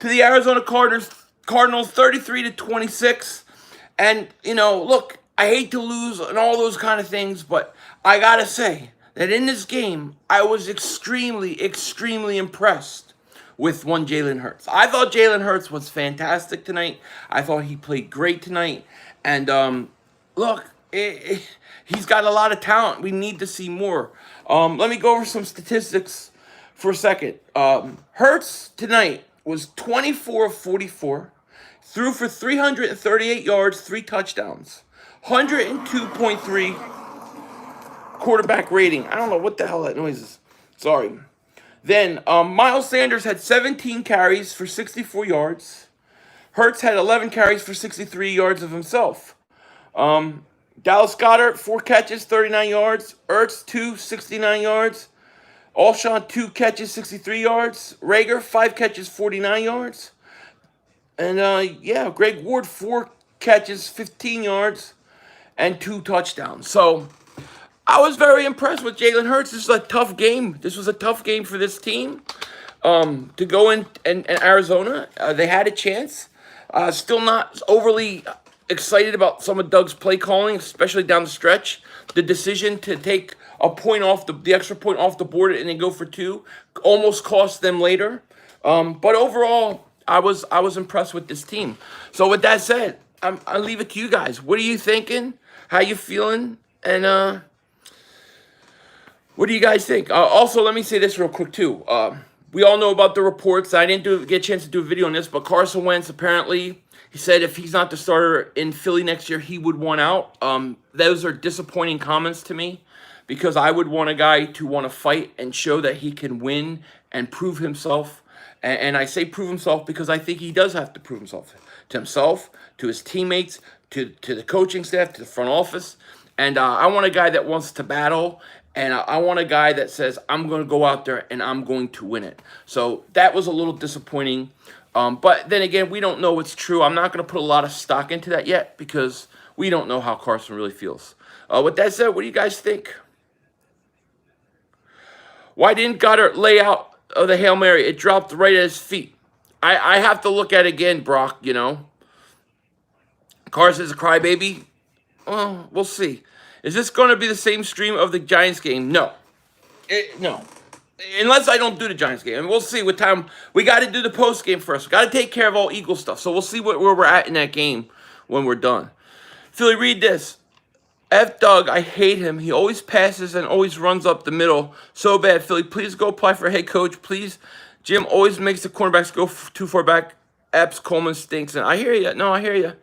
to the Arizona Cardinals 33-26. And, look, I hate to lose and all those kind of things, but I got to say that in this game, I was extremely, extremely impressed with one Jalen Hurts. I thought Jalen Hurts was fantastic tonight. I thought he played great tonight. And, look, he's got a lot of talent. We need to see more. Let me go over some statistics for a second. Hurts tonight was 24 of 44, threw for 338 yards, 3 touchdowns, 102.3 quarterback rating. I don't know what the hell that noise is. Sorry. Then Miles Sanders had 17 carries for 64 yards. Hurts had 11 carries for 63 yards of himself. Dallas Goedert, 4 catches, 39 yards. Ertz, 2, 69 yards. Alshon, 2 catches, 63 yards. Rager, 5 catches, 49 yards. And, Greg Ward, 4 catches, 15 yards, and 2 touchdowns. So, I was very impressed with Jalen Hurts. This is a tough game. This was a tough game for this team to go in Arizona. They had a chance. Still not overly excited about some of Doug's play calling, especially down the stretch. The decision to take a point off the extra point off the board and then go for 2 almost cost them later. But overall, I was impressed with this team. So with that said, I'll leave it to you guys. What are you thinking? How you feeling? And what do you guys think? Also, let me say this real quick too. We all know about the reports. I didn't get a chance to do a video on this, but Carson Wentz apparently, he said if he's not the starter in Philly next year, he would want out. Those are disappointing comments to me because I would want a guy to want to fight and show that he can win and prove himself. And I say prove himself because I think he does have to prove himself, to his teammates, to the coaching staff, to the front office. And I want a guy that wants to battle. And I want a guy that says, I'm going to go out there and I'm going to win it. So that was a little disappointing. But then again, we don't know what's true. I'm not going to put a lot of stock into that yet because we don't know how Carson really feels. With that said, what do you guys think? Why didn't Goddard lay out the Hail Mary? It dropped right at his feet. I have to look at it again, Brock, Carson's a crybaby. Well, we'll see. Is this going to be the same stream of the Giants game? No. No. Unless I don't do the Giants game. And we'll see what time. We got to do the post game first. We got to take care of all Eagle stuff. So we'll see where we're at in that game when we're done. Philly, read this. F. Doug, I hate him. He always passes and always runs up the middle. So bad. Philly, please go apply for head coach. Please. Jim always makes the cornerbacks go too far back. Epps, Coleman stinks. And I hear you. No, I hear you.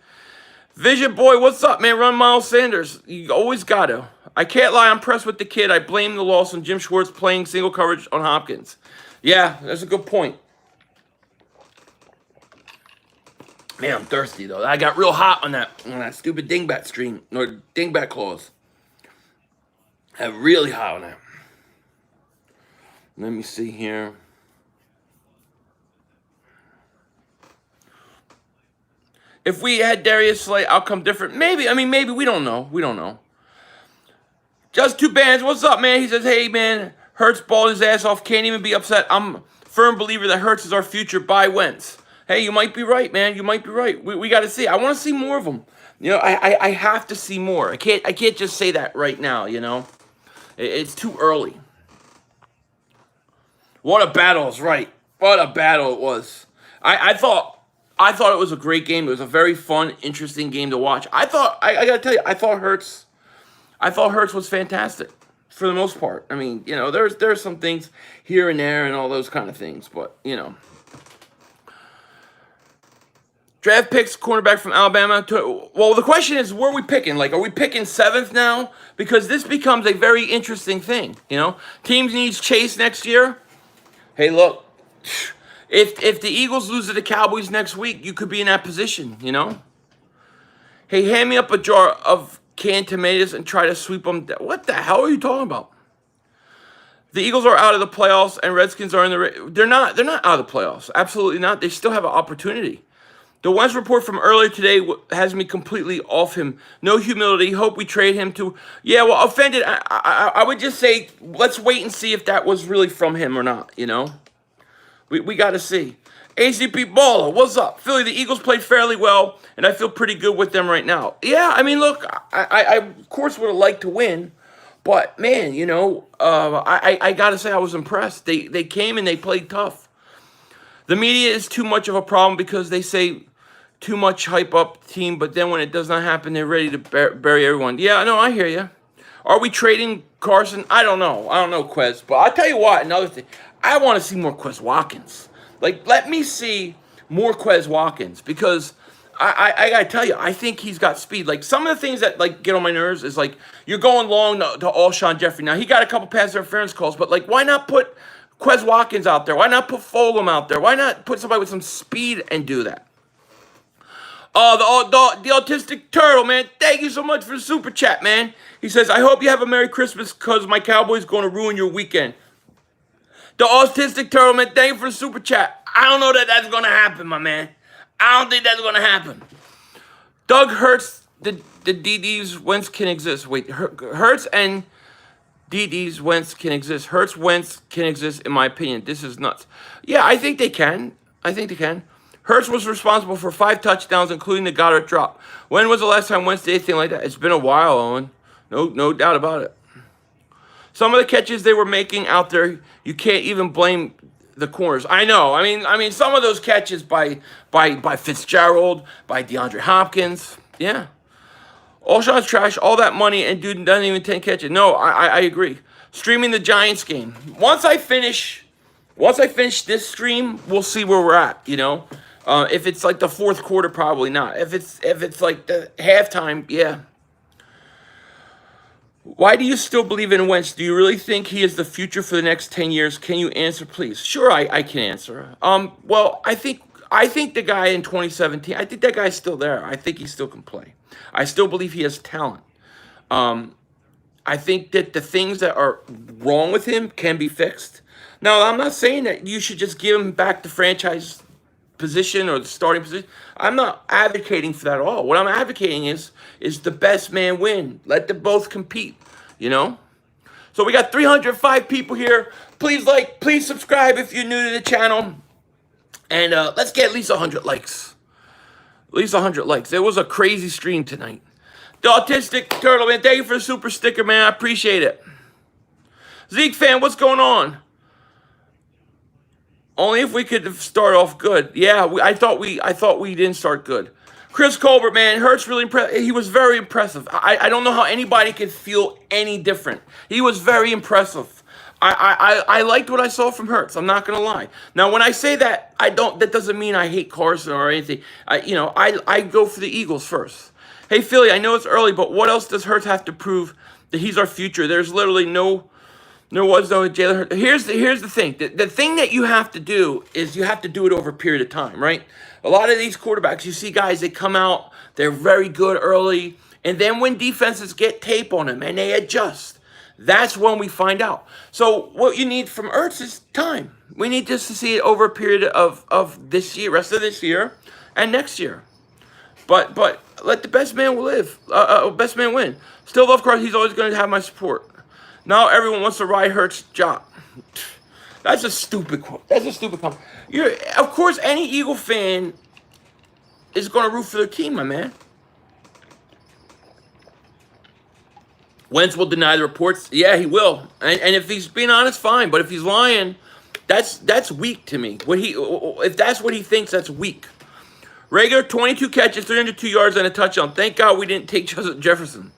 Vision Boy, what's up, man? Run Miles Sanders. You always got to. I can't lie. I'm impressed with the kid. I blame the loss on Jim Schwartz playing single coverage on Hopkins. Yeah, that's a good point. Man, I'm thirsty, though. I got real hot on that stupid Dingbat stream, or Dingbat clause. I got really hot on that. Let me see here. If we had Darius Slay, outcome different. Maybe. I mean, maybe. We don't know. We don't know. Just 2 bands. What's up, man? He says, hey, man, Hurts balled his ass off. Can't even be upset. I'm a firm believer that Hurts is our future. Bye, Wentz. Hey, you might be right, man. You might be right. We got to see. I want to see more of them. I have to see more. I can't just say that right now, It's too early. What a battle is right. What a battle it was. I thought it was a great game. It was a very fun, interesting game to watch. I gotta tell you, I thought Hurts was fantastic for the most part. I mean, there's some things here and there and all those kind of things, but Draft picks, cornerback from Alabama. Well, the question is, where are we picking? Like, are we picking 7th now? Because this becomes a very interesting thing, Teams needs Chase next year. Hey, look. If the Eagles lose to the Cowboys next week, you could be in that position, Hey, hand me up a jar of canned tomatoes and try to sweep them. What the hell are you talking about? The Eagles are out of the playoffs and Redskins are in the... They're not out of the playoffs. Absolutely not. They still have an opportunity. The Wentz report from earlier today has me completely off him. No humility. Hope we trade him to... Yeah, well, offended. I would just say, let's wait and see if that was really from him or not, We got to see. ACP Baller, what's up? Philly, the Eagles played fairly well, and I feel pretty good with them right now. Yeah, I mean, look, I of course would have liked to win, but man, I gotta say I was impressed. They came and they played tough. The media is too much of a problem because they say too much hype up the team, but then when it does not happen, they're ready to bury everyone. Yeah, no, I hear you. Are we trading Carson? I don't know. I don't know, Quez. But I'll tell you what, another thing. I want to see more Quez Watkins. Like, let me see more Quez Watkins because I got to tell you, I think he's got speed. Like, some of the things that, like, get on my nerves is, like, you're going long to Alshon Jeffrey. Now, he got a couple pass interference calls, but, like, why not put Quez Watkins out there? Why not put Fulgham out there? Why not put somebody with some speed and do that? The Autistic Turtle, man. Thank you so much for the super chat, man. He says, I hope you have a Merry Christmas because my Cowboys going to ruin your weekend. The Autistic Turtle, man. Thank you for the super chat. I don't know that that's going to happen, my man. I don't think that's going to happen. Doug Hurts, the DDs Wentz can exist. Wait, Hurts and DDs Wentz can exist. Hurts Wentz can exist, in my opinion. This is nuts. Yeah, I think they can. Hurts was responsible for 5 touchdowns, including the Goddard drop. When was the last time Wentz did anything like that? It's been a while, Owen. No doubt about it. Some of the catches they were making out there, you can't even blame the corners. I know. I mean, some of those catches by Fitzgerald, by DeAndre Hopkins, yeah. Alshon's trash. All that money and dude doesn't even 10 catches. No, I agree. Streaming the Giants game. Once I finish this stream, we'll see where we're at. If it's like the fourth quarter, probably not. If it's like the halftime, yeah. Why do you still believe in Wentz? Do you really think he is the future for the next 10 years? Can you answer, please? Sure, I can answer. Well, I think the guy in 2017, I think that guy's still there. I think he still can play. I still believe he has talent. I think that the things that are wrong with him can be fixed. Now, I'm not saying that you should just give him back the franchise position or the starting position. I'm not advocating for that at all. What I'm advocating is the best man win. Let them both compete, So we got 305 people here. Please please subscribe if you're new to the channel. And let's get at least 100 likes. At least 100 likes. It was a crazy stream tonight. The Autistic Turtle, man, thank you for the super sticker, man. I appreciate it. Zeke fan, what's going on? Only if we could start off good. Yeah, I thought we didn't start good. Chris Colbert, man, Hurts really impressive. He was very impressive. I don't know how anybody could feel any different. He was very impressive. I liked what I saw from Hurts. I'm not gonna lie. Now, when I say that, that doesn't mean I hate Carson or anything. I go for the Eagles first. Hey Philly, I know it's early, but what else does Hurts have to prove that he's our future? There's literally no Jalen Hurts. Here's the thing. The thing that you have to do is you have to do it over a period of time, right? A lot of these quarterbacks, you see guys, they come out, they're very good early, and then when defenses get tape on them and they adjust, that's when we find out. So what you need from Hurts is time. We need just to see it over a period of this year, rest of this year, and next year. But let the best man live. Best man win. Still love Carson. He's always going to have my support. Now everyone wants to ride Hurts' job. That's a stupid quote. That's a stupid comment. Of course, any Eagle fan is going to root for their team, my man. Wentz will deny the reports. Yeah, he will. And if he's being honest, fine. But if he's lying, that's weak to me. If that's what he thinks, that's weak. Rager, 22 catches, 302 yards, and a touchdown. Thank God we didn't take Justin Jefferson.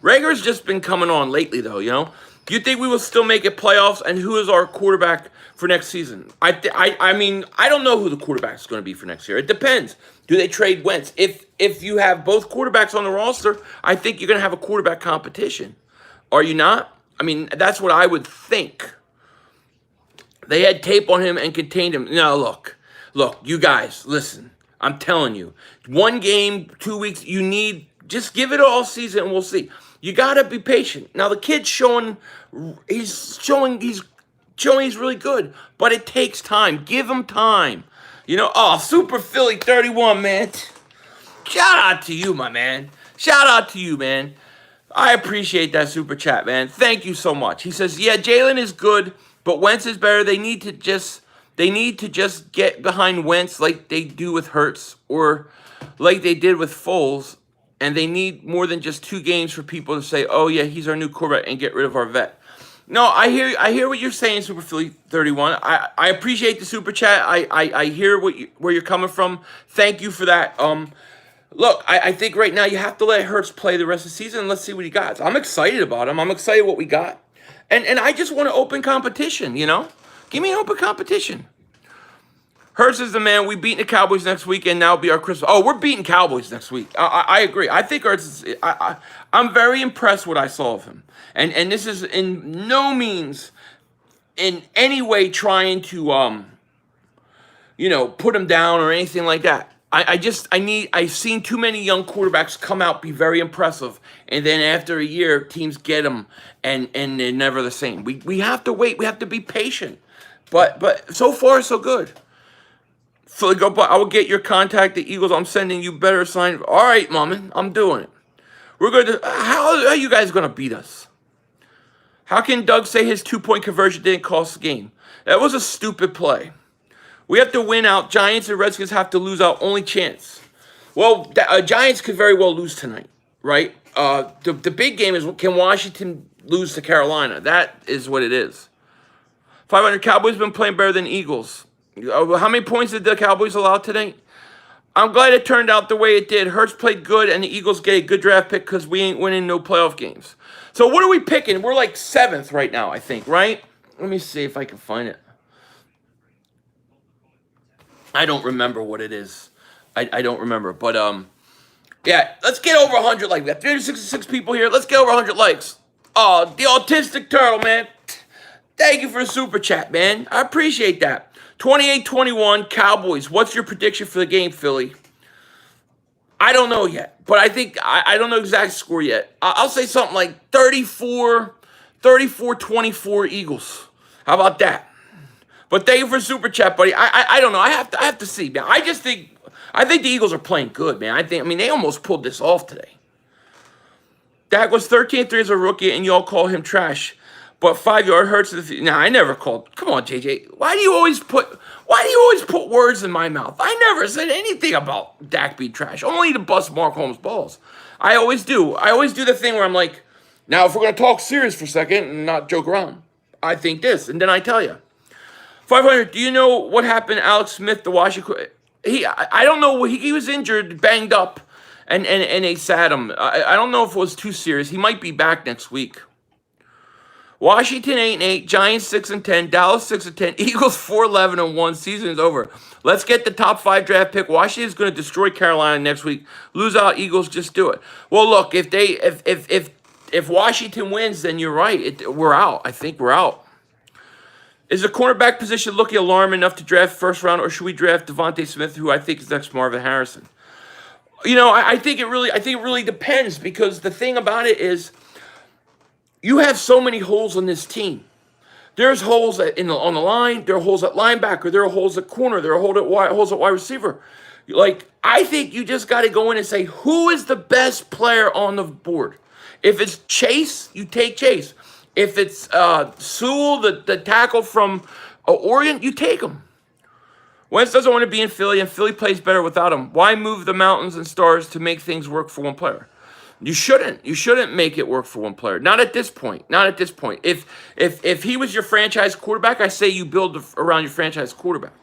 Rager's just been coming on lately, though, Do you think we will still make it playoffs? And who is our quarterback for next season? I mean, I don't know who the quarterback is going to be for next year. It depends. Do they trade Wentz? If you have both quarterbacks on the roster, I think you're going to have a quarterback competition. Are you not? I mean, that's what I would think. They had tape on him and contained him. No, look, you guys, listen. I'm telling you. 1 game, 2 weeks, just give it all season and we'll see. You got to be patient. Now, the kid's he's showing he's really good, but it takes time. Give him time. Super Philly 31, man. Shout out to you, my man. Shout out to you, man. I appreciate that super chat, man. Thank you so much. He says, yeah, Jalen is good, but Wentz is better. They need to just They need to just get behind Wentz like they do with Hurts or like they did with Foles, and they need more than just 2 games for people to say, "Oh yeah, he's our new quarterback," and get rid of our vet. No, I hear what you're saying, Super Philly 31. I appreciate the super chat. I hear where you're coming from. Thank you for that. Look, I think right now you have to let Hurts play the rest of the season and let's see what he got. I'm excited about him. I'm excited what we got. And I just want an open competition, you know? Give me an open competition. Hurts is the man. We beating the Cowboys next week, and now be our Christmas. Oh, we're beating Cowboys next week. I agree. I think Hurts is. I'm very impressed with what I saw of him, and this is in no means, in any way, trying to put him down or anything like that. I've seen too many young quarterbacks come out, be very impressive, and then after a year, teams get them, and they're never the same. We have to wait. We have to be patient. But so far, so good. Philly, go. I will get your contact. The Eagles. I'm sending you better sign. All right, Mama, I'm doing it. We're going to. How are you guys going to beat us? How can Doug say his 2-point conversion didn't cost the game? That was a stupid play. We have to win out. Giants and Redskins have to lose out. Only chance. Well, Giants could very well lose tonight, right? The big game is, can Washington lose to Carolina? That is what it is. 500 Cowboys been playing better than Eagles. How many points did the Cowboys allow today? I'm glad it turned out the way it did. Hurts played good, and the Eagles get a good draft pick because we ain't winning no playoff games. So what are we picking? We're like 7th right now, I think, right? Let me see if I can find it. I don't remember what it is. I don't remember. But, yeah, let's get over 100 likes. We got 366 people here. Let's get over 100 likes. Oh, the Autistic Turtle, man. Thank you for the super chat, man. I appreciate that. 28-21, Cowboys. What's your prediction for the game, Philly? I don't know yet, but I think I don't know exact score yet. I'll say something like 34-24 Eagles. How about that? But thank you for super chat, buddy. I don't know. I have to see, man. I think the Eagles are playing good, man. They almost pulled this off today. Dak was 13-3 as a rookie, and y'all call him trash. But 5-yard Hurts. Nah, I never called. Come on, JJ. Why do you always put words in my mouth? I never said anything about Dak being trash. Only to bust Mark Holmes' balls. I always do. I always do the thing where I'm like, now if we're gonna talk serious for a second and not joke around, I think this, and then I tell you. 500. Do you know what happened to Alex Smith, the Washington? I don't know. He was injured, banged up, and they sat him. I don't know if it was too serious. He might be back next week. Washington 8-8, Giants 6-10, Dallas 6-10, Eagles 4-11-1. Season is over. Let's get the top 5 draft pick. Washington's going to destroy Carolina next week. Lose out, Eagles. Just do it. Well, look, if Washington wins, then you're right. We're out. I think we're out. Is the cornerback position looking alarming enough to draft first round, or should we draft Devontae Smith, who I think is next Marvin Harrison? I think it really depends, because the thing about it is, you have so many holes on this team. There's holes on the line. There are holes at linebacker. There are holes at corner. There are holes at wide receiver. I think you just got to go in and say, who is the best player on the board? If it's Chase, you take Chase. If it's Sewell, the tackle from Oregon, you take him. Wentz doesn't want to be in Philly, and Philly plays better without him. Why move the mountains and stars to make things work for one player? You shouldn't make it work for one player. Not at this point. Not at this point. If he was your franchise quarterback, I say you build around your franchise quarterback.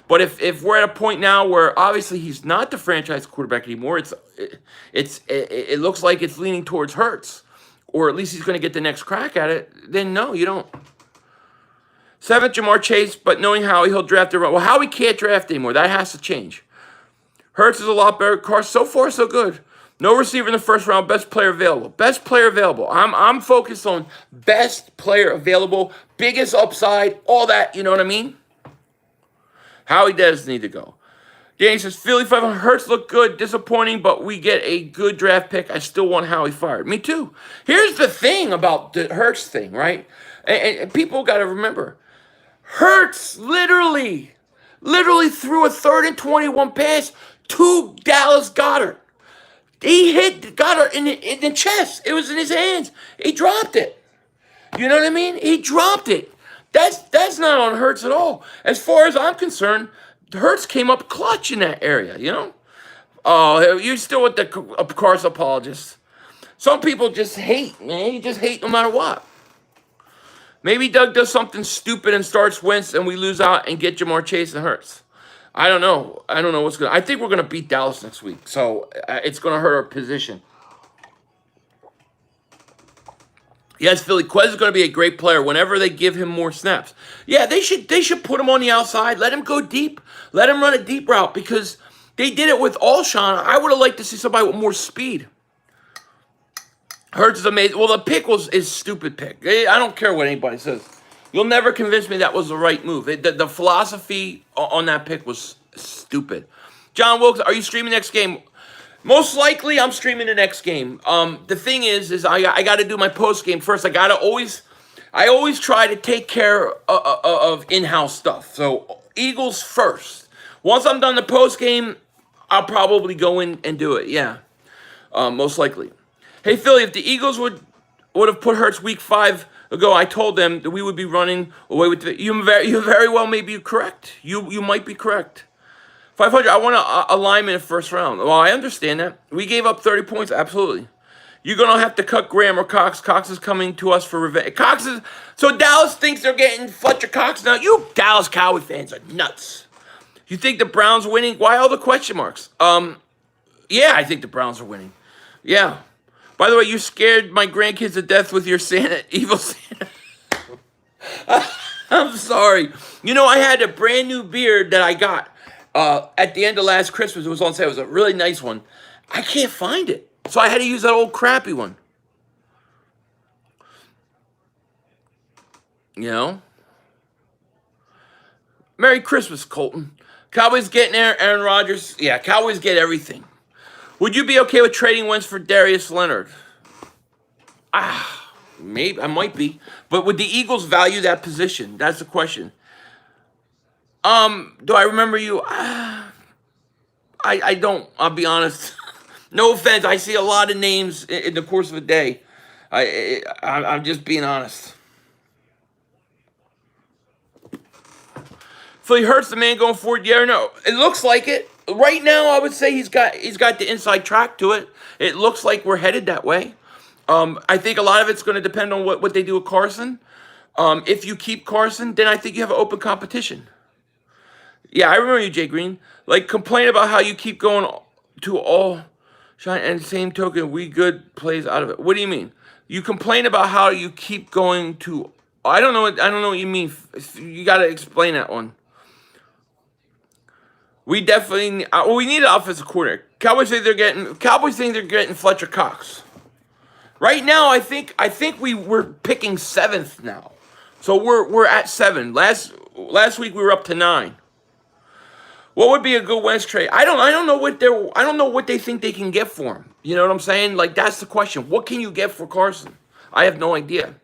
But if we're at a point now where obviously he's not the franchise quarterback anymore, it looks like it's leaning towards Hurts, or at least he's going to get the next crack at it. Then no, you don't. 7th, Jamar Chase, but knowing Howie, he'll draft the run. Well, Howie can't draft anymore. That has to change. Hurts is a lot better. Carr, so far so good. No receiver in the first round, best player available. Best player available. I'm focused on best player available, biggest upside, all that, you know what I mean? Howie does need to go. Danny says, Philly 500, Hurts look good, disappointing, but we get a good draft pick. I still want Howie fired. Me too. Here's the thing about the Hurts thing, right? And people got to remember, Hurts literally threw a 3rd and 21 pass to Dallas Goedert. He hit Goddard in the chest. It was in his hands. He dropped it. You know what I mean? He dropped it. That's not on Hurts at all. As far as I'm concerned, Hurts came up clutch in that area, you know? Oh, you're still with the Carson apologists. Some people just hate, man. You just hate no matter what. Maybe Doug does something stupid and starts Wentz and we lose out and get Jamar Chase and Hurts. I don't know. I don't know what's going to... I think we're going to beat Dallas next week. So it's going to hurt our position. Yes, Philly. Quez is going to be a great player whenever they give him more snaps. Yeah, they should put him on the outside. Let him go deep. Let him run a deep route because they did it with Alshon. I would have liked to see somebody with more speed. Hurts is amazing. Well, the pick is stupid pick. I don't care what anybody says. You'll never convince me that was the right move. The philosophy on that pick was stupid. John Wilkes, are you streaming next game? Most likely, I'm streaming the next game. The thing is I got to do my post game first. I always try to take care of in-house stuff. So Eagles first. Once I'm done the post game, I'll probably go in and do it. Yeah, most likely. Hey Philly, if the Eagles would have put Hurts week 5 ago, I told them that we would be running away with the. You very well may be correct. You might be correct. 500. I want a lineman in the first round. Well, I understand that. We gave up 30 points. Absolutely. You're going to have to cut Graham or Cox. Cox is coming to us for revenge. So Dallas thinks they're getting Fletcher Cox now. You Dallas Cowboy fans are nuts. You think the Browns are winning? Why all the question marks? Yeah, I think the Browns are winning. Yeah. By the way, you scared my grandkids to death with your evil Santa. I'm sorry. You know, I had a brand new beard that I got. At the end of last Christmas. It was on sale. It was a really nice one. I can't find it. So I had to use that old crappy one. You know? Merry Christmas, Colton. Cowboys getting there. Aaron Rodgers. Yeah, Cowboys get everything. Would you be okay with trading Wentz for Darius Leonard? Maybe. I might be. But would the Eagles value that position? That's the question. Do I remember you? I don't. I'll be honest. No offense. I see a lot of names in the course of a day. I'm just being honest. Philly Hurts the man going forward. Yeah or no? It looks like it. Right now, I would say he's got the inside track to it. It looks like we're headed that way. I think a lot of it's going to depend on what they do with Carson. If you keep Carson, then I think you have an open competition. Yeah, I remember you, Jay Green. Like, complain about how you keep going to all shine, and same token, we good plays out of it. What do you mean? You complain about how you keep going to. I don't know what you mean. You got to explain that one. We definitely. We need an offensive coordinator. Cowboys think they're getting Fletcher Cox. Right now, I think we're picking 7th now, so we're at 7. Last week we were up to 9. What would be a good Wentz trade? I don't know what they think they can get for him. You know what I'm saying? Like, that's the question. What can you get for Carson? I have no idea.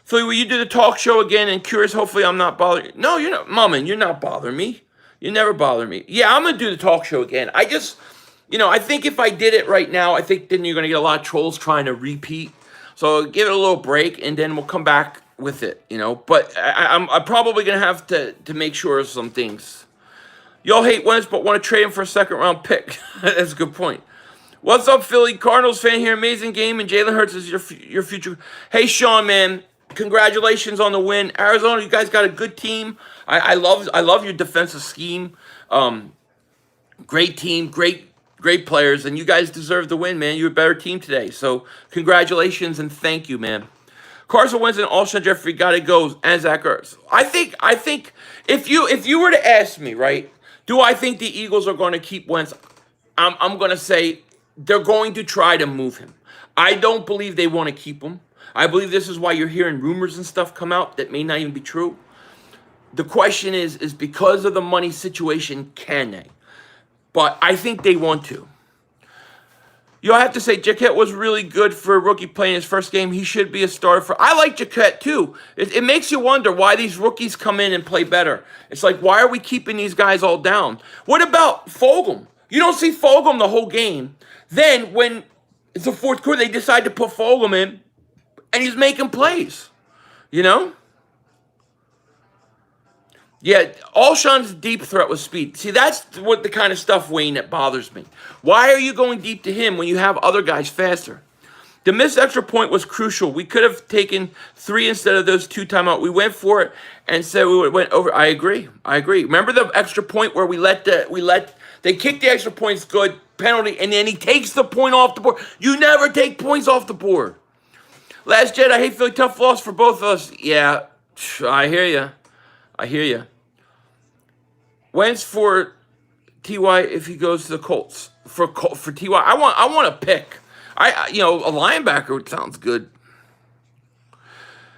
Philly, will you do the talk show again? And curious, hopefully I'm not bothering you. No, you're not, Mama, you're not bothering me. You never bother me. Yeah, I'm gonna do the talk show again. I think if I did it right now, I think then you're gonna get a lot of trolls trying to repeat. So give it a little break, and then we'll come back with it. You know, but I'm probably gonna have to make sure of some things. Y'all hate Wentz, but want to trade him for a second-round pick. That's a good point. What's up, Philly? Cardinals fan here. Amazing game, and Jalen Hurts is your future. Hey, Sean, man, congratulations on the win. Arizona, you guys got a good team. I love your defensive scheme. Great team, great players, and you guys deserve the win, man. You're a better team today. So congratulations and thank you, man. Carson Wentz and Alshon Jeffrey got to go, and Zach Ertz. I think if you were to ask me, right? Do I think the Eagles are going to keep Wentz? I'm going to say they're going to try to move him. I don't believe they want to keep him. I believe this is why you're hearing rumors and stuff come out that may not even be true. The question is because of the money situation, can they? But I think they want to. I have to say, Jaquette was really good for a rookie playing his first game. He should be a starter. I like Jaquette, too. It makes you wonder why these rookies come in and play better. It's like, why are we keeping these guys all down? What about Fulgham? You don't see Fulgham the whole game. Then, when it's the fourth quarter, they decide to put Fulgham in, and he's making plays. You know? Yeah, Alshon's deep threat was speed. See, that's what the kind of stuff, Wayne, that bothers me. Why are you going deep to him when you have other guys faster? The missed extra point was crucial. We could have taken 3 instead of those 2 timeout. We went for it and said we went over. I agree. Remember the extra point where they kicked the extra points, good penalty, and then he takes the point off the board. You never take points off the board. Last Jet, I hate feeling tough loss for both of us. Yeah, I hear you. Wentz for Ty if he goes to the Colts for Ty. I want a pick. A linebacker sounds good.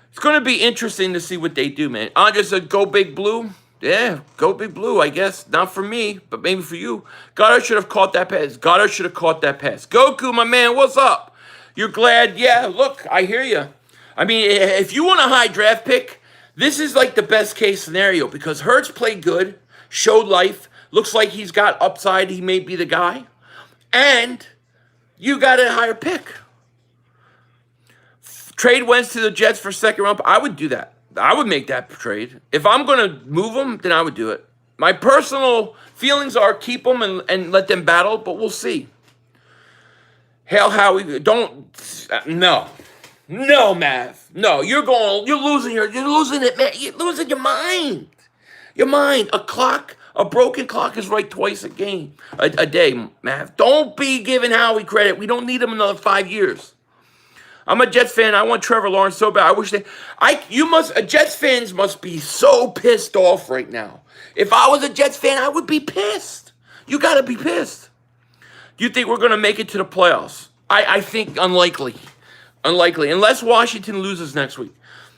It's going to be interesting to see what they do, man. Andre said, "Go Big Blue." Yeah, go Big Blue. I guess not for me, but maybe for you. Goddard should have caught that pass. Goku, my man, what's up? You're glad? Yeah. Look, I hear you. I mean, if you want a high draft pick, this is like the best case scenario because Hurts played good, showed life, looks like he's got upside. He may be the guy, and you got a higher pick. Trade Wentz to the Jets for second round. I would do that. I would make that trade. If I'm going to move them, then I would do it. My personal feelings are keep them and let them battle, but we'll see. Hell, Howie, don't. No, Mav. No, you're losing it, man. You're losing your mind. A broken clock is right twice a day, Mav. Don't be giving Howie credit. We don't need him another 5 years. I'm a Jets fan. I want Trevor Lawrence so bad. Jets fans must be so pissed off right now. If I was a Jets fan, I would be pissed. You got to be pissed. Do you think we're going to make it to the playoffs? I think unlikely. Unless Washington loses next week.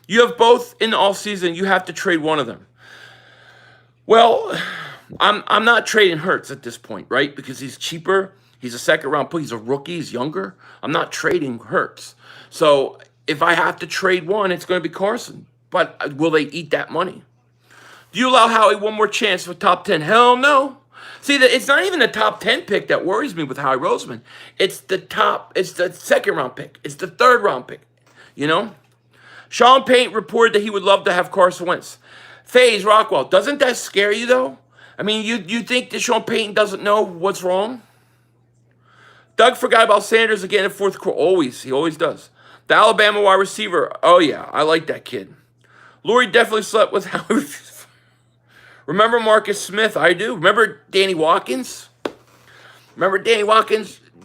You have both in the offseason. You have to trade one of them. Well, I'm not trading Hurts at this point, right? Because he's cheaper. He's a second round pick. He's a rookie. He's younger. I'm not trading Hurts. So if I have to trade one, it's going to be Carson. But will they eat that money? Do you allow Howie one more chance for top 10? Hell no. See, it's not even the top 10 pick that worries me with Howie Roseman. It's the second round pick. It's the third round pick. Sean Payne reported that he would love to have Carson Wentz. FaZe Rockwell, doesn't that scare you though? I mean, you think that Sean Payton doesn't know what's wrong? Doug forgot about Sanders again in fourth quarter. He always does. The Alabama wide receiver. Oh yeah, I like that kid. Lori definitely slept with Howie. Remember Marcus Smith? I do. Remember Danny Watkins?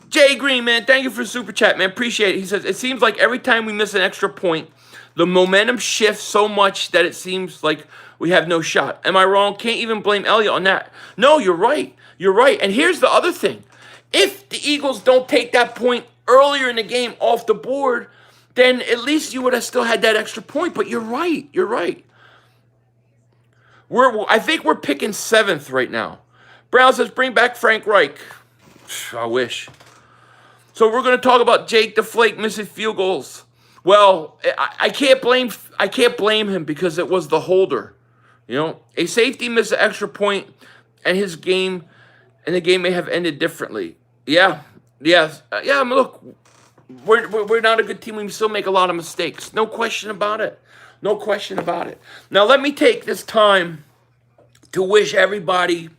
Jay Green, man, thank you for the super chat, man. Appreciate it. He says, it seems like every time we miss an extra point, the momentum shifts so much that it seems like we have no shot. Am I wrong? Can't even blame Elliott on that. No, you're right. And here's the other thing. If the Eagles don't take that point earlier in the game off the board, then at least you would have still had that extra point. But you're right. I think we're picking 7th right now. Brown says, bring back Frank Reich. I wish. So we're going to talk about Jake the Flake missing field goals. Well, I can't blame him because it was the holder. A safety missed an extra point, and the game may have ended differently. Yeah. Look, we're not a good team. We still make a lot of mistakes. No question about it. Now let me take this time to wish everybody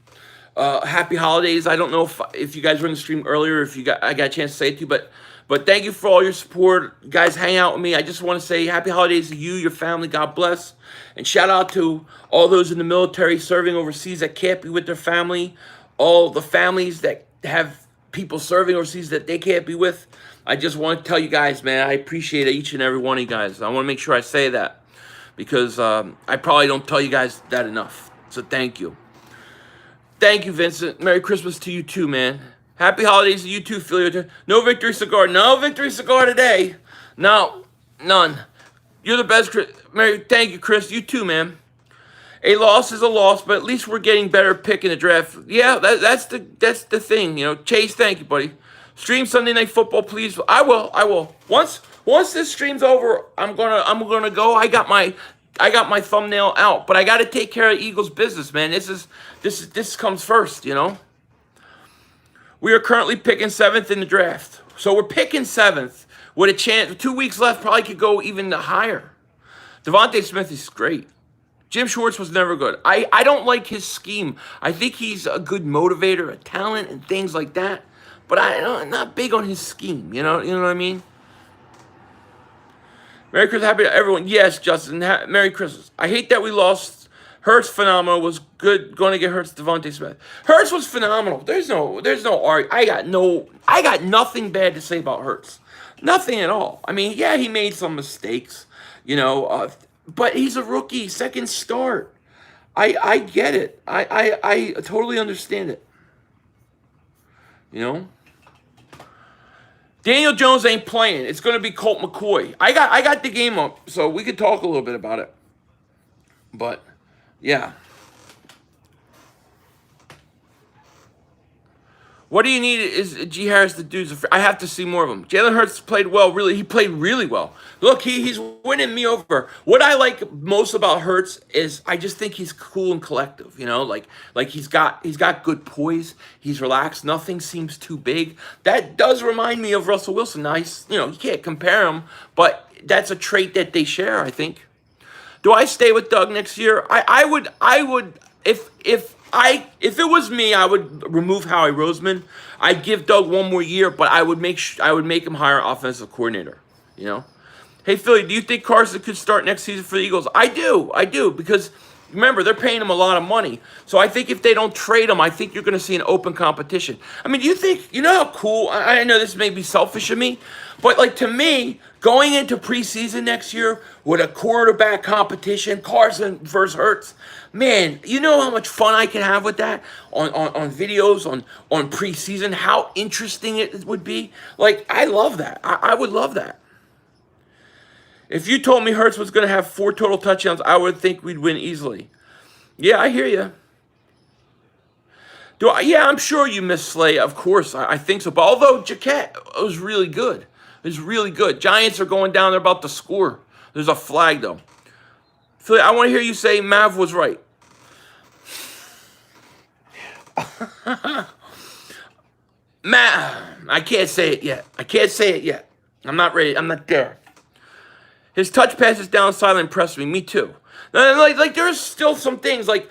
happy holidays. I don't know if you guys were in the stream earlier, I got a chance to say it to you, but thank you for all your support. You guys hang out with me. I just want to say happy holidays to you, your family. God bless. And shout out to all those in the military serving overseas that can't be with their family. All the families that have people serving overseas that they can't be with. I just want to tell you guys, man, I appreciate each and every one of you guys. I want to make sure I say that because I probably don't tell you guys that enough. So thank you. Thank you, Vincent. Merry Christmas to you too, man. Happy holidays to you too, Philly. No victory cigar. No victory cigar today. No, none. You're the best, Chris. Thank you, Chris. You too, man. A loss is a loss, but at least we're getting better pick in the draft. Yeah, that's the thing. Chase, thank you, buddy. Stream Sunday Night Football, please. I will. Once this stream's over, I'm gonna go. I got my thumbnail out, but I got to take care of Eagles business, man. This comes first, We are currently picking 7th in the draft. So we're picking 7th with a chance. 2 weeks left, probably could go even higher. Devontae Smith is great. Jim Schwartz was never good. I don't like his scheme. I think he's a good motivator, a talent, and things like that. But I'm not big on his scheme. You know what I mean? Merry Christmas, happy to everyone. Yes, Justin. Merry Christmas. I hate that we lost. Hurts phenomenal. Was good. Going to get Hurts. Devontae Smith. Hurts was phenomenal. There's no I got nothing bad to say about Hurts. Nothing at all. I mean, yeah, he made some mistakes, but he's a rookie, second start. I get it. I totally understand it. You know. Daniel Jones ain't playing. It's going to be Colt McCoy. I got the game up, so we could talk a little bit about it. But, yeah. What do you need is G. Harris to do? I have to see more of him. Jalen Hurts played well. Really, he played really well. Look, he's winning me over. What I like most about Hurts is I just think he's cool and collective. Like he's got good poise. He's relaxed. Nothing seems too big. That does remind me of Russell Wilson. Nice, you can't compare him, but that's a trait that they share. I think. Do I stay with Doug next year? I would if it was me, I would remove Howie Roseman. I'd give Doug one more year, but I would make him hire an offensive coordinator. Hey Philly, do you think Carson could start next season for the Eagles? I do, because remember they're paying him a lot of money. So I think if they don't trade him, I think you're going to see an open competition. I mean, you know how cool? I know this may be selfish of me, but like to me, going into preseason next year with a quarterback competition, Carson versus Hurts. Man, you know how much fun I can have with that on videos, on preseason, how interesting it would be. Like, I love that. I would love that. If you told me Hurts was going to have 4 total touchdowns, I would think we'd win easily. Yeah, I hear you. Yeah, I'm sure you miss Slay. Of course, I think so. But although Jaquette was really good. It was really good. Giants are going down. They're about to score. There's a flag, though. Philly, I want to hear you say Mav was right. I can't say it yet. I'm not ready. I'm not there. His touch passes down silent impressed me. Me too. Like there's still some things. Like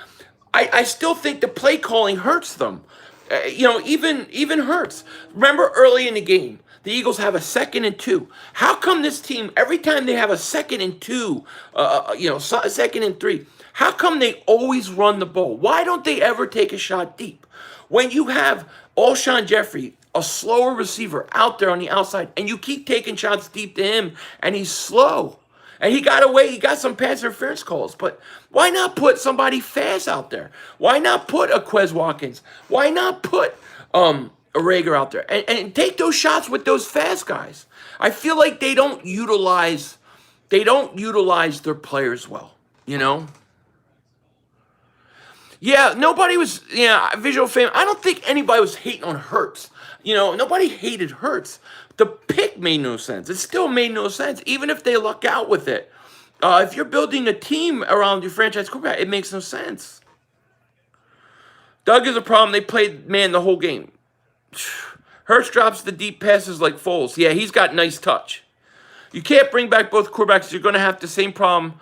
I still think the play calling hurts them. Even Hurts. Remember early in the game, the Eagles have a 2nd and 2. How come this team, every time they have a 2nd and 2, 2nd and 3, how come they always run the ball? Why don't they ever take a shot deep? When you have Alshon Jeffrey, a slower receiver out there on the outside, and you keep taking shots deep to him, and he's slow. And he got away. He got some pass interference calls. But why not put somebody fast out there? Why not put a Quez Watkins? Why not put a Rager out there? And take those shots with those fast guys. I feel like they don't utilize their players well, Yeah, nobody was, visual fame. I don't think anybody was hating on Hurts. Nobody hated Hurts. The pick made no sense. It still made no sense, even if they luck out with it. If you're building a team around your franchise quarterback, it makes no sense. Doug is a problem. They played man the whole game. Hurts drops the deep passes like Foles. Yeah, he's got nice touch. You can't bring back both quarterbacks. You're going to have the same problem.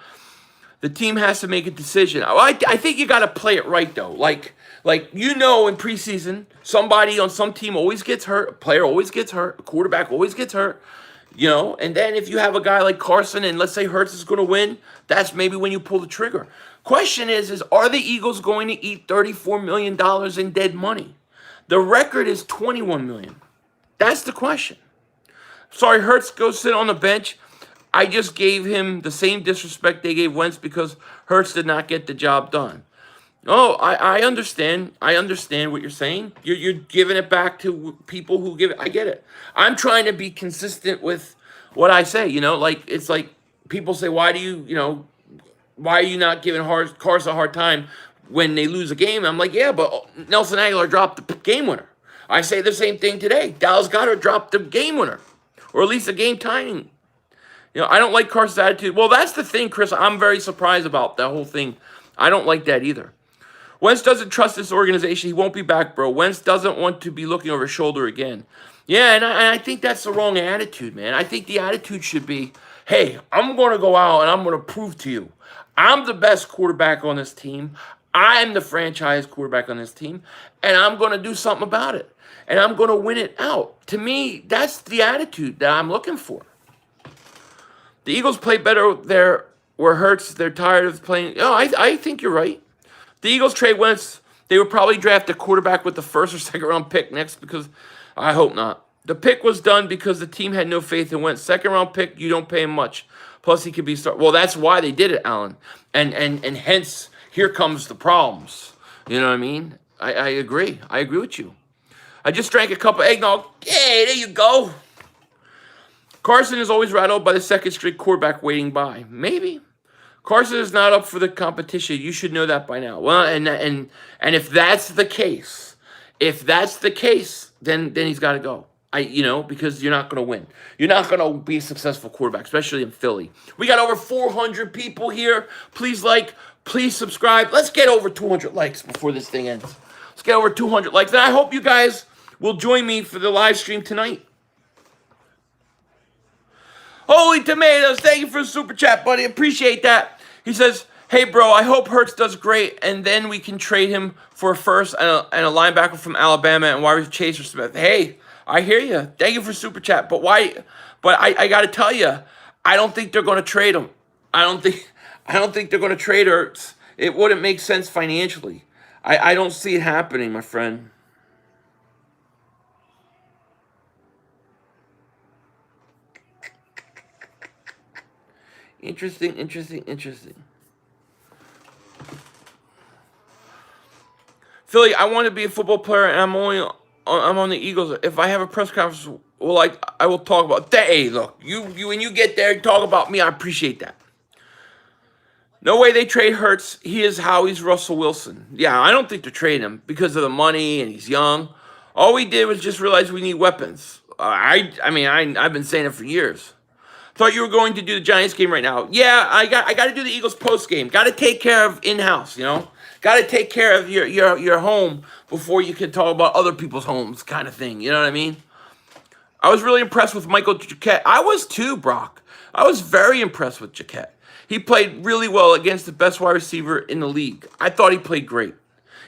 The team has to make a decision. I think you got to play it right, though. Like in preseason, somebody on some team always gets hurt. A player always gets hurt. A quarterback always gets hurt. And then if you have a guy like Carson and let's say Hurts is going to win, that's maybe when you pull the trigger. Question is are the Eagles going to eat $34 million in dead money? The record is $21 million. That's the question. Sorry, Hurts, go sit on the bench. I just gave him the same disrespect they gave Wentz because Hurts did not get the job done. Oh, I understand. I understand what you're saying. You're giving it back to people who give it. I get it. I'm trying to be consistent with what I say. It's like people say, why are you not giving Carson a hard time when they lose a game? I'm like, yeah, but Nelson Aguilar dropped the game winner. I say the same thing today. Dallas Goedert dropped the game winner, or at least a game tying. I don't like Carson's attitude. Well, that's the thing, Chris. I'm very surprised about that whole thing. I don't like that either. Wentz doesn't trust this organization. He won't be back, bro. Wentz doesn't want to be looking over his shoulder again. Yeah, and I think that's the wrong attitude, man. I think the attitude should be, hey, I'm going to go out and I'm going to prove to you I'm the best quarterback on this team. I'm the franchise quarterback on this team, and I'm going to do something about it. And I'm going to win it out. To me, that's the attitude that I'm looking for. The Eagles play better there where Hurts, they're tired of playing. Oh, I think you're right. The Eagles trade Wentz. They would probably draft a quarterback with the first or second round pick next because I hope not. The pick was done because the team had no faith in Wentz. Second round pick, you don't pay him much. Plus, he could be start. Well, that's why they did it, Alan. And hence, here comes the problems. You know what I mean? I agree. I agree with you. I just drank a cup of eggnog. Hey, there you go. Carson is always rattled by the second straight quarterback waiting by. Maybe. Carson is not up for the competition. You should know that by now. Well, and if that's the case, then he's got to go. Because you're not going to win. You're not going to be a successful quarterback, especially in Philly. We got over 400 people here. Please like, please subscribe. Let's get over 200 likes before this thing ends. Let's get over 200 likes. And I hope you guys will join me for the live stream tonight. Holy tomatoes, thank you for the super chat, buddy. Appreciate that. He says, hey, bro, I hope Hurts does great, and then we can trade him for a first and a linebacker from Alabama and wide receiver Chase or Smith. Hey, I hear you. Thank you for super chat. But why? But I got to tell you, I don't think they're going to trade him. I don't think they're going to trade Hurts. It wouldn't make sense financially. I don't see it happening, my friend. Interesting. Philly, I want to be a football player, and I'm on the Eagles. If I have a press conference, I will talk about that. Hey, look, you when you get there, talk about me. I appreciate that. No way they trade Hurts. He is Howie's Russell Wilson. Yeah, I don't think they're trading him because of the money and he's young. All we did was just realize we need weapons. I've been saying it for years. Thought you were going to do the Giants game right now. Yeah, I got to do the Eagles post game. Got to take care of in-house, Got to take care of your home before you can talk about other people's homes, kind of thing. You know what I mean? I was really impressed with Michael Jacquet. I was too, Brock. I was very impressed with Jacquet. He played really well against the best wide receiver in the league. I thought he played great.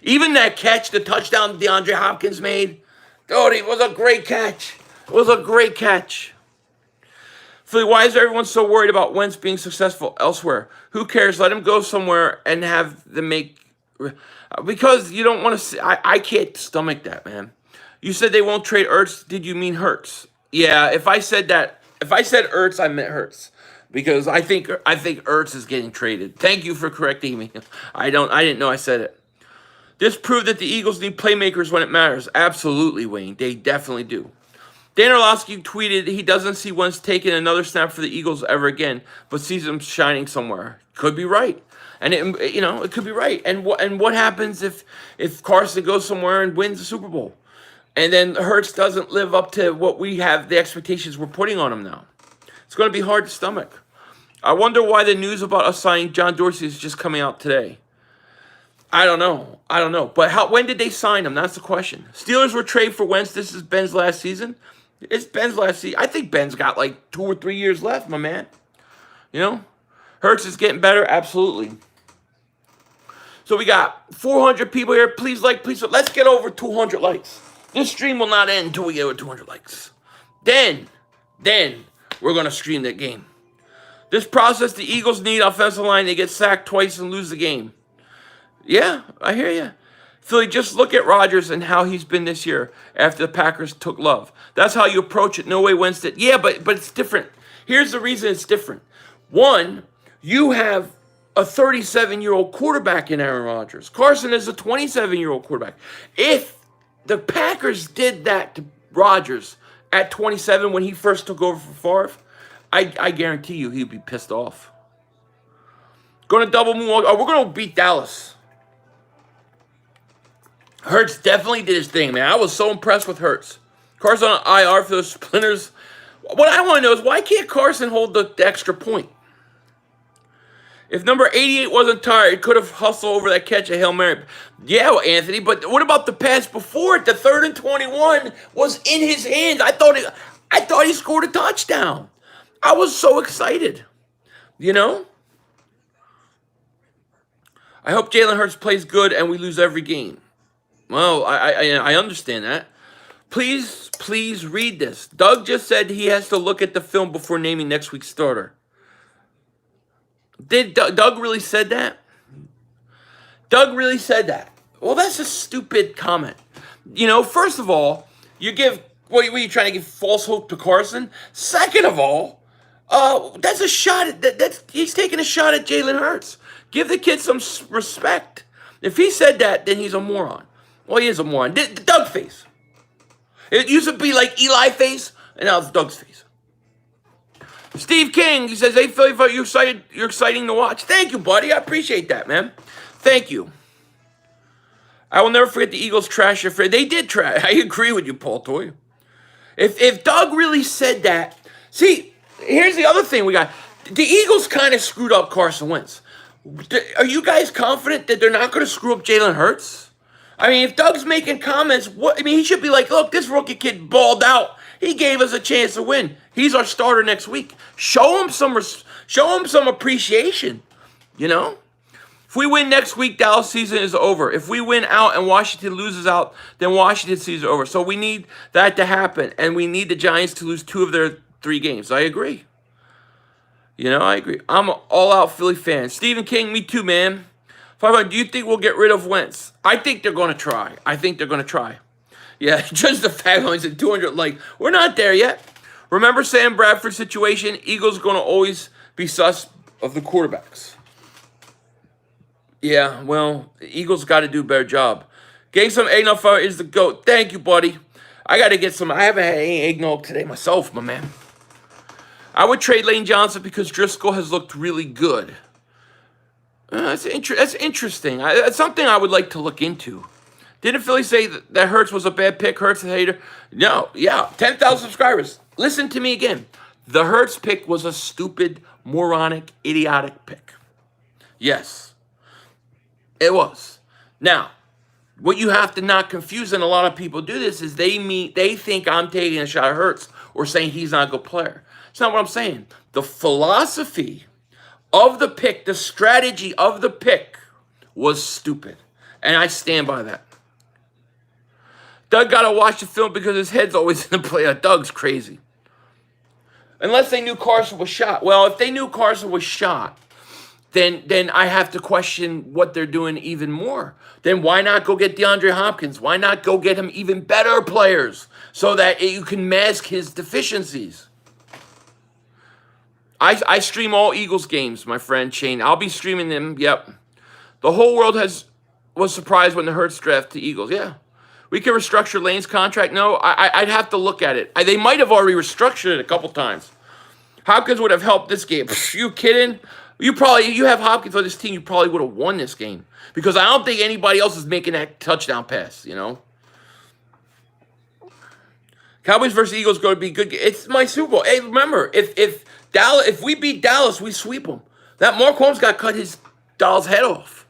Even that catch, the touchdown DeAndre Hopkins made, dude, it was a great catch. It was a great catch. Philly, why is everyone so worried about Wentz being successful elsewhere? Who cares? Let him go somewhere and have them make... Because you don't want to see... I can't stomach that, man. You said they won't trade Ertz. Did you mean Hurts? Yeah, if I said Ertz, I meant Hurts. Because I think Ertz is getting traded. Thank you for correcting me. I didn't know I said it. This proved that the Eagles need playmakers when it matters. Absolutely, Wayne. They definitely do. Dan Orlovsky tweeted he doesn't see Wentz taking another snap for the Eagles ever again, but sees him shining somewhere. Could be right, and it could be right. And what happens if Carson goes somewhere and wins the Super Bowl, and then Hurts doesn't live up to what we have the expectations we're putting on him now? It's going to be hard to stomach. I wonder why the news about us signing John Dorsey is just coming out today. I don't know. But when did they sign him? That's the question. Steelers were traded for Wentz. This is Ben's last season. It's Ben's last season. I think Ben's got like 2 or 3 years left, my man. Hurts is getting better. Absolutely. So we got 400 people here. Please let's get over 200 likes. This stream will not end until we get over 200 likes. Then we're going to stream that game. This process, the Eagles need offensive line. They get sacked twice and lose the game. Yeah, I hear you. Philly, just look at Rodgers and how he's been this year after the Packers took Love. That's how you approach it. No way Wentz did. Yeah, but it's different. Here's the reason it's different. One, you have a 37-year-old quarterback in Aaron Rodgers. Carson is a 27-year-old quarterback. If the Packers did that to Rodgers at 27 when he first took over for Favre, I guarantee you he'd be pissed off. Going to double moonwalk. Oh, we're going to beat Dallas. Hurts definitely did his thing, man. I was so impressed with Hurts. Carson on IR for those splinters. What I want to know is why can't Carson hold the extra point? If number 88 wasn't tired, he could have hustled over that catch at Hail Mary. Yeah, well, Anthony, but what about the pass before it? The 3rd and 21 was in his hands. I thought he scored a touchdown. I was so excited. I hope Jalen Hurts plays good and we lose every game. Well, I understand that. Please read this. Doug just said he has to look at the film before naming next week's starter. Did Doug really said that? Doug really said that. Well, that's a stupid comment. First of all, what are you trying to give false hope to Carson? Second of all, that's a shot at he's taking a shot at Jalen Hurts. Give the kid some respect. If he said that, then he's a moron. Well, he is a moron. Doug face. It used to be like Eli face, and now it's Doug's face. Steve King, he says, "Hey Philly, you're excited. You're exciting to watch." Thank you, buddy. I appreciate that, man. Thank you. I will never forget the Eagles trash affair. They did trash. I agree with you, Paul Toy. If Doug really said that, see, here's the other thing we got. The Eagles kind of screwed up Carson Wentz. Are you guys confident that they're not going to screw up Jalen Hurts? I mean, if Doug's making comments, he should be like, look, this rookie kid balled out. He gave us a chance to win. He's our starter next week. Show him some appreciation, If we win next week, Dallas season is over. If we win out and Washington loses out, then Washington season is over. So we need that to happen, and we need the Giants to lose 2 of their 3 games. I agree. I agree. I'm an all-out Philly fan. Stephen King, me too, man. Do you think we'll get rid of Wentz? I think they're going to try. Yeah, just the fact that he's at 200, we're not there yet. Remember Sam Bradford's situation? Eagles going to always be sus of the quarterbacks. Yeah, well, the Eagles got to do a better job. Getting some eggnog fire is the GOAT. Thank you, buddy. I got to get some. I haven't had any eggnog today myself, my man. I would trade Lane Johnson because Driscoll has looked really good. That's interesting. That's something I would like to look into. Didn't Philly say that Hurts was a bad pick? Hurts a hater? No. Yeah. 10,000 subscribers. Listen to me again. The Hurts pick was a stupid, moronic, idiotic pick. Yes. It was. Now, what you have to not confuse, and a lot of people do this, is they think I'm taking a shot at Hurts or saying he's not a good player. It's not what I'm saying. The philosophy of the pick, the strategy of the pick was stupid. And I stand by that. Doug got to watch the film because his head's always in the play. Doug's crazy. Unless they knew Carson was shot. Well, if they knew Carson was shot, then I have to question what they're doing even more. Then why not go get DeAndre Hopkins? Why not go get him even better players so that you can mask his deficiencies? I stream all Eagles games, my friend Shane. I'll be streaming them, yep. The whole world was surprised when the Hurts draft the Eagles, yeah. We can restructure Lane's contract. No, I'd have to look at it. They might have already restructured it a couple times. Hopkins would have helped this game. You kidding? You have Hopkins on this team, you probably would have won this game. Because I don't think anybody else is making that touchdown pass, Cowboys versus Eagles going to be good. It's my Super Bowl. Hey, remember, if we beat Dallas, we sweep them. That Mark Holmes got cut his doll's head off.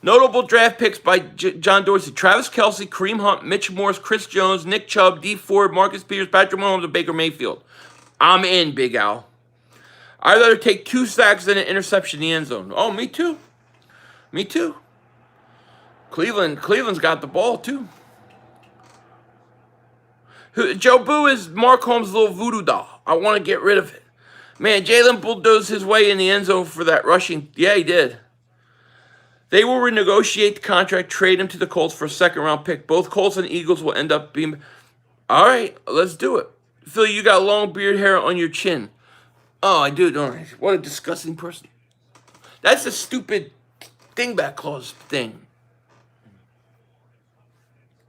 Notable draft picks by John Dorsey: Travis Kelce, Kareem Hunt, Mitch Morse, Chris Jones, Nick Chubb, D Ford, Marcus Peters, Patrick Mahomes, and Baker Mayfield. I'm in, Big Al. I'd rather take 2 sacks than an interception in the end zone. Oh, me too. Me too. Cleveland's got the ball too. Joe Boo is Mark Holmes' little voodoo doll. I want to get rid of it. Man, Jalen bulldozed his way in the end zone for that rushing. Yeah, he did. They will renegotiate the contract, trade him to the Colts for a 2nd-round pick. Both Colts and Eagles will end up being... All right, let's do it. Phil, you got long beard hair on your chin. Oh, I do, don't I? What a disgusting person. That's a stupid Dingbat clause thing.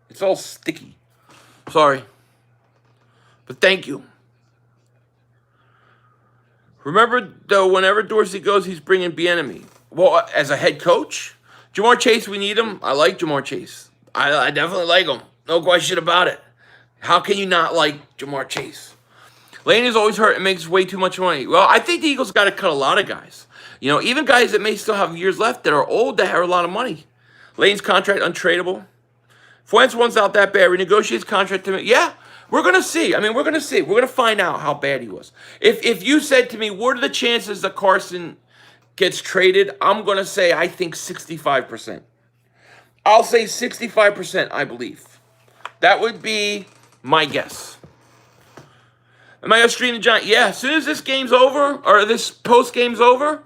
It's all sticky. Sorry. But thank you. Remember, though, whenever Dorsey goes, he's bringing Bieniemy. Well, as a head coach, Jamar Chase, we need him. I like Jamar Chase. I definitely like him. No question about it. How can you not like Jamar Chase? Lane is always hurt and makes way too much money. Well, I think the Eagles got to cut a lot of guys. Even guys that may still have years left that are old that have a lot of money. Lane's contract untradeable. If Wentz wants out that bad, renegotiate his contract to me. Yeah, we're going to see. We're going to see. We're going to find out how bad he was. If you said to me, what are the chances that Carson gets traded, I'm going to say I think 65%. I'll say 65%, I believe. That would be my guess. Am I going to stream the Giants? Yeah, as soon as this game's over, or this post-game's over,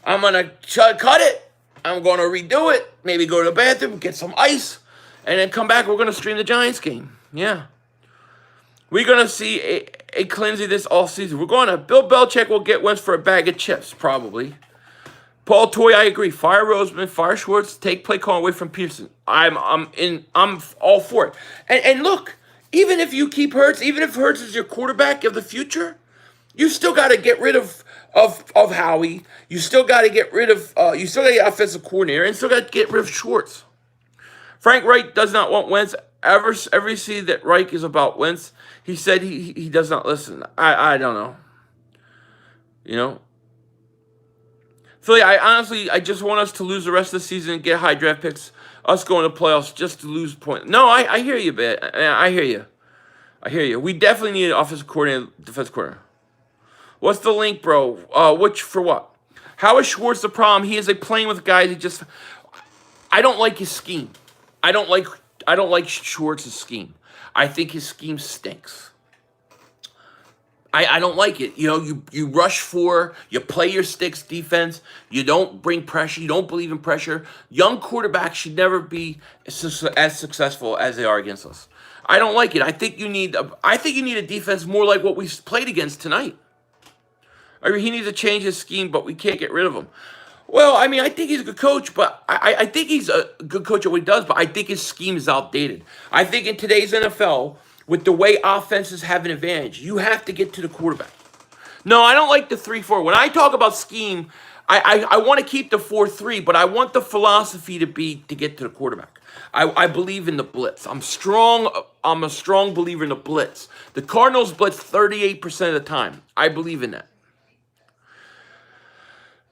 I'm going to cut it. I'm going to redo it. Maybe go to the bathroom, get some ice, and then come back. We're going to stream the Giants game. Yeah. We're going to see a Clincy this all season. We're going to, Bill Belichick will get Wentz for a bag of chips, probably. Paul Toy, I agree. Fire Roseman, fire Schwartz, take play calling away from Peterson. I'm all for it. And look, even if you keep Hurts, even if Hurts is your quarterback of the future, you still got to get rid of Howie. You still got to get rid of you still got to get offensive coordinator, and still got to get rid of Schwartz. Frank Reich does not want Wentz. Every see that Reich is about Wentz, he said he does not listen. I don't know. You know? Philly, I just want us to lose the rest of the season and get high draft picks. Us going to playoffs just to lose points. No, I hear you, man. I hear you. I hear you. We definitely need an offensive coordinator, defensive coordinator. What's the link, bro? Which for what? How is Schwartz the problem? He is playing with guys. I don't like his scheme. I don't like Schwartz's scheme. I think his scheme stinks. I don't like it. You know, you rush for, you play your sticks defense, you don't bring pressure, you don't believe in pressure. Young quarterbacks should never be as successful as they are against us. I don't like it. I think you need a defense more like what we played against tonight. I mean, he needs to change his scheme, but we can't get rid of him. Well, I mean, I think he's a good coach, but I think he's a good coach at what he does, but I think his scheme is outdated. I think in today's NFL, with the way offenses have an advantage, you have to get to the quarterback. No, I don't like the 3-4. When I talk about scheme, I want to keep the 4-3, but I want the philosophy to get to the quarterback. I believe in the blitz. I'm a strong believer in the blitz. The Cardinals blitz 38% of the time. I believe in that.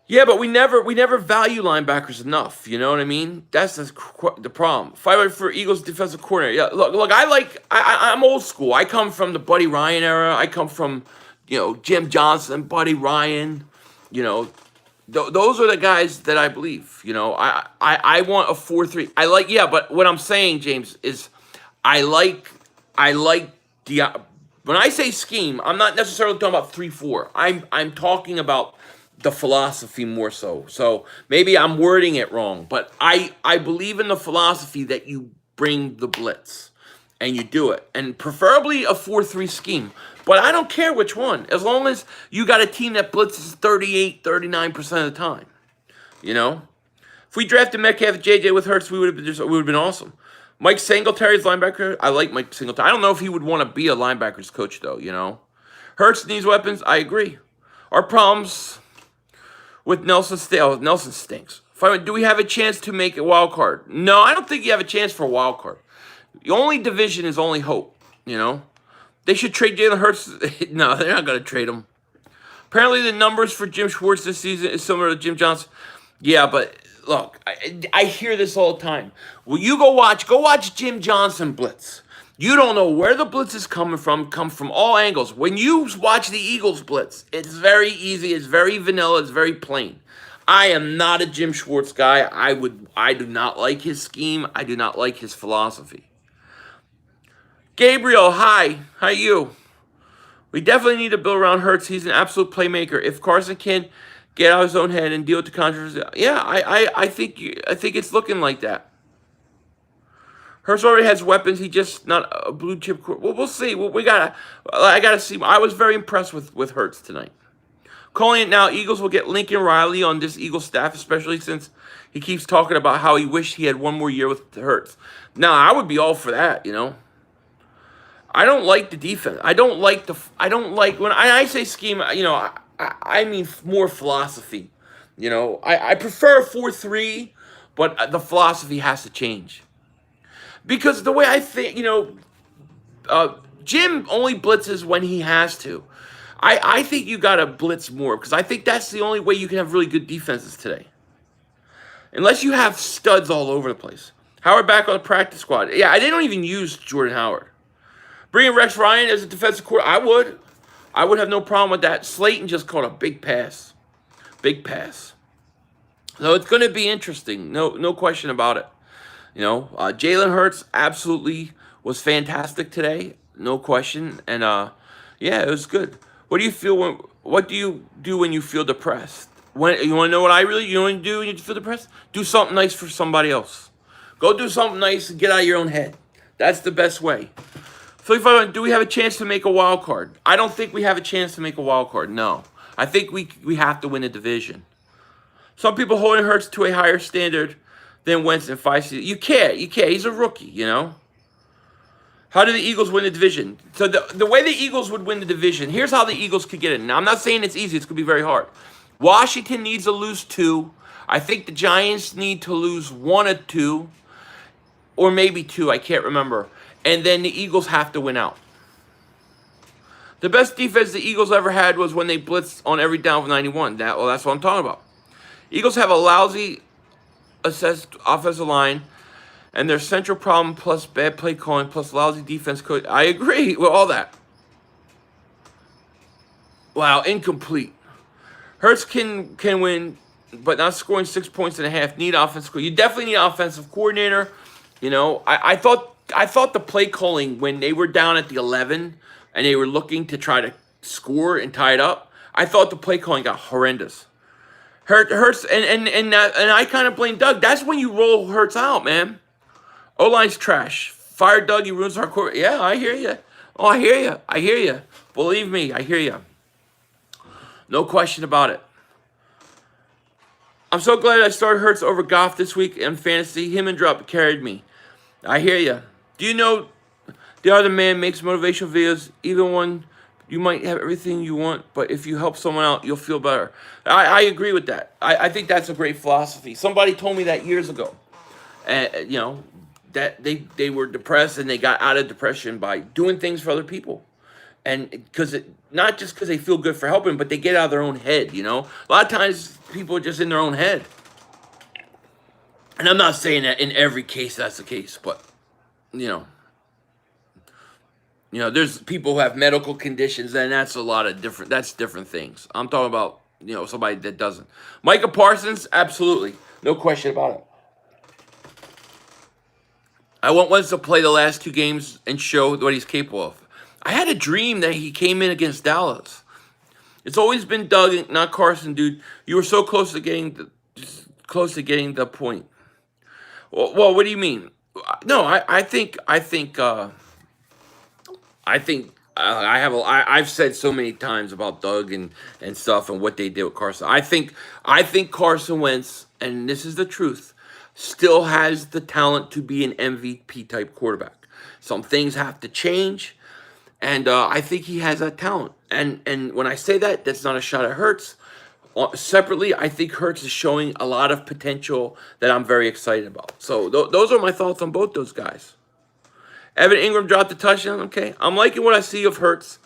Yeah, but we never value linebackers enough. You know what I mean? That's the problem. Fight for Eagles defensive coordinator. Yeah, look. I'm old school. I come from the Buddy Ryan era. I come from, Jim Johnson, Buddy Ryan. Those are the guys that I believe. I want a 4-3. But what I'm saying, James, is I like the. When I say scheme, I'm not necessarily talking about 3-4. I'm talking about the philosophy more so. So maybe I'm wording it wrong, but I believe in the philosophy that you bring the blitz and you do it, and preferably a 4-3 scheme. But I don't care which one, as long as you got a team that blitzes 38-39% of the time. If we drafted Metcalf JJ with Hurts, we would have been awesome. Mike Singletary's linebacker. I like Mike Singletary. I don't know if he would want to be a linebackers coach though. Hurts needs weapons. I agree. Our problems with Nelson stinks. Do we have a chance to make a wild card? No, I don't think you have a chance for a wild card. The only division is only hope, They should trade Jalen Hurts. No, they're not going to trade him. Apparently the numbers for Jim Schwartz this season is similar to Jim Johnson. Yeah, but look, I hear this all the time. Well, you go watch Jim Johnson blitz. You don't know where the blitz is coming from. Come from all angles. When you watch the Eagles blitz, it's very easy. It's very vanilla. It's very plain. I am not a Jim Schwartz guy. I do not like his scheme. I do not like his philosophy. Gabriel, hi. How are you? We definitely need to build around Hurts. He's an absolute playmaker. If Carson can get out of his own head and deal with the controversy, yeah, I think it's looking like that. Hurts already has weapons. He just not a blue chip. Well, we'll see. I gotta see. I was very impressed with Hurts tonight. Calling it now. Eagles will get Lincoln Riley on this Eagles staff, especially since he keeps talking about how he wished he had one more year with Hurts. Now, I would be all for that. I don't like the defense. I don't like when I say scheme. I mean more philosophy. I prefer 4-3, but the philosophy has to change. Because the way I think, Jim only blitzes when he has to. I think you got to blitz more, because I think that's the only way you can have really good defenses today. Unless you have studs all over the place. Howard back on the practice squad. Yeah, they don't even use Jordan Howard. Bringing Rex Ryan as a defensive coordinator, I would have no problem with that. Slayton just caught a big pass. Big pass. So it's going to be interesting. No question about it. Jalen Hurts absolutely was fantastic today, no question. And yeah, it was good. What do you feel when? What do you do when you feel depressed? When you want to know what you want to do when you feel depressed? Do something nice for somebody else. Go do something nice and get out of your own head. That's the best way. So, do we have a chance to make a wild card? I don't think we have a chance to make a wild card. No, I think we have to win a division. Some people holding Hurts to a higher standard than Wentz in 5 seasons. You can't. You can't. He's a rookie. How do the Eagles win the division? So the way the Eagles would win the division, here's how the Eagles could get it. Now, I'm not saying it's easy. It's going to be very hard. Washington needs to lose 2. I think the Giants need to lose 1 or 2, or maybe 2. I can't remember. And then the Eagles have to win out. The best defense the Eagles ever had was when they blitzed on every down for 91. That's what I'm talking about. Eagles have a lousy assessed offensive line, and their central problem plus bad play calling plus lousy defense coach. I agree with all that. Wow, incomplete. Hurts can win, but not scoring 6 points and a half. Need offensive. You definitely need offensive coordinator. I thought the play calling when they were down at the 11 and they were looking to try to score and tie it up. I thought the play calling got horrendous. Hurts and I kind of blame Doug. That's when you roll Hurts out, man. O-line's trash. Fire Doug, he ruins our court. Yeah, I hear you. Oh, I hear you. I hear you. Believe me, I hear you. No question about it. I'm so glad I started Hurts over Goff this week in fantasy. Him and Drop carried me. I hear you. Do you know the other man makes motivational videos, even when you might have everything you want, but if you help someone out, you'll feel better. I agree with that. I think that's a great philosophy. Somebody told me that years ago. That they were depressed and they got out of depression by doing things for other people. And not just because they feel good for helping, but they get out of their own head, A lot of times people are just in their own head. And I'm not saying that in every case that's the case, but, there's people who have medical conditions, and that's different things. I'm talking about, somebody that doesn't. Micah Parsons, absolutely. No question about it. I want Wentz to play the last 2 games and show what he's capable of. I had a dream that he came in against Dallas. It's always been Doug, not Carson, dude. You were so close to getting the point. Well, what do you mean? No, I've said so many times about Doug and stuff and what they did with Carson. I think Carson Wentz, and this is the truth, still has the talent to be an MVP type quarterback. Some things have to change, and I think he has that talent. And when I say that, that's not a shot at Hurts. Separately, I think Hurts is showing a lot of potential that I'm very excited about. So those are my thoughts on both those guys. Evan Ingram dropped a touchdown. Okay, I'm liking what I see of Hurts,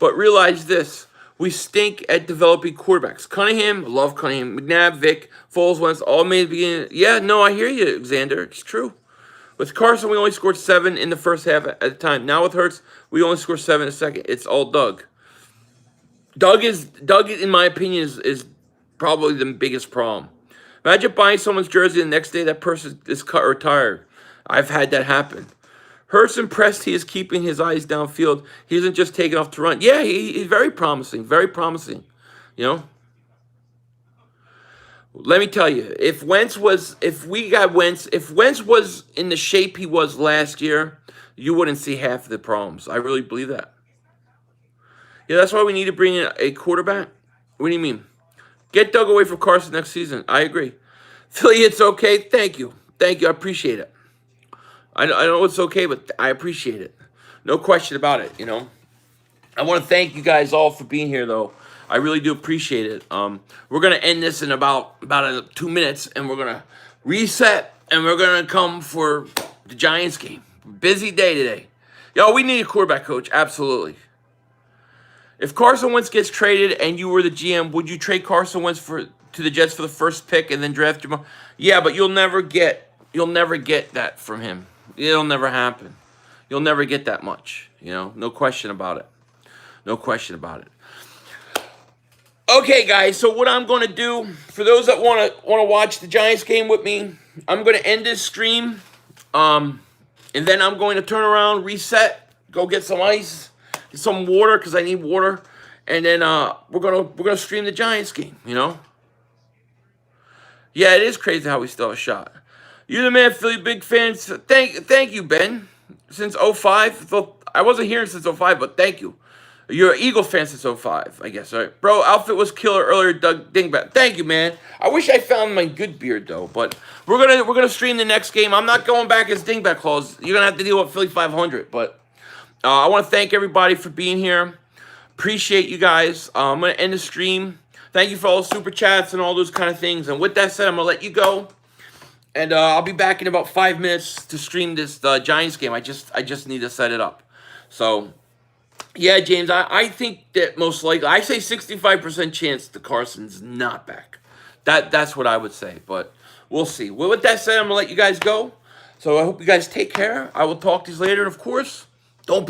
but realize this. We stink at developing quarterbacks. Cunningham, love Cunningham. McNabb, Vic, Foles, Wentz, all made the beginning. Yeah, no, I hear you, Xander. It's true. With Carson, we only scored 7 in the first half at a time. Now with Hurts, we only score 7 in the second. It's all Doug. Doug, in my opinion, is probably the biggest problem. Imagine buying someone's jersey and the next day that person is cut or retired. I've had that happen. Hurts impressed he is keeping his eyes downfield. He isn't just taking off to run. Yeah, he's very promising. Very promising. Let me tell you, if Wentz was in the shape he was last year, you wouldn't see half of the problems. I really believe that. Yeah, that's why we need to bring in a quarterback. What do you mean? Get Doug away from Carson next season. I agree. Philly, it's okay. Thank you. I appreciate it. I know it's okay, but I appreciate it. No question about it, I want to thank you guys all for being here, though. I really do appreciate it. We're going to end this in about 2 minutes, and we're going to reset, and we're going to come for the Giants game. Busy day today. Yo, we need a quarterback coach. Absolutely. If Carson Wentz gets traded and you were the GM, would you trade Carson Wentz to the Jets for the first pick and then draft Jamal? Yeah, but you'll never get that from him. It'll never happen. You'll never get that much, No question about it. No question about it. Okay, guys. So what I'm going to do for those that want to watch the Giants game with me, I'm going to end this stream, and then I'm going to turn around, reset, go get some ice, get some water because I need water, and then we're gonna stream the Giants game. You know. Yeah, it is crazy how we still have a shot. You're the man, Philly. Big fans. Thank you, Ben. Since '05, I wasn't here since '05, but thank you. You're an Eagle fan since '05, I guess. All right, bro. Outfit was killer earlier. Doug Dingbat. Thank you, man. I wish I found my good beard though, but we're gonna stream the next game. I'm not going back as Dingbat claws. You're gonna have to deal with Philly 500. But I want to thank everybody for being here. Appreciate you guys. I'm gonna end the stream. Thank you for all the super chats and all those kind of things. And with that said, I'm gonna let you go. And I'll be back in about 5 minutes to stream this Giants game. I just need to set it up. So, yeah, James, I think that most likely, I say 65% chance that Carson's not back. That's what I would say, but we'll see. Well, with that said, I'm going to let you guys go. So I hope you guys take care. I will talk to you later. And, of course, don't be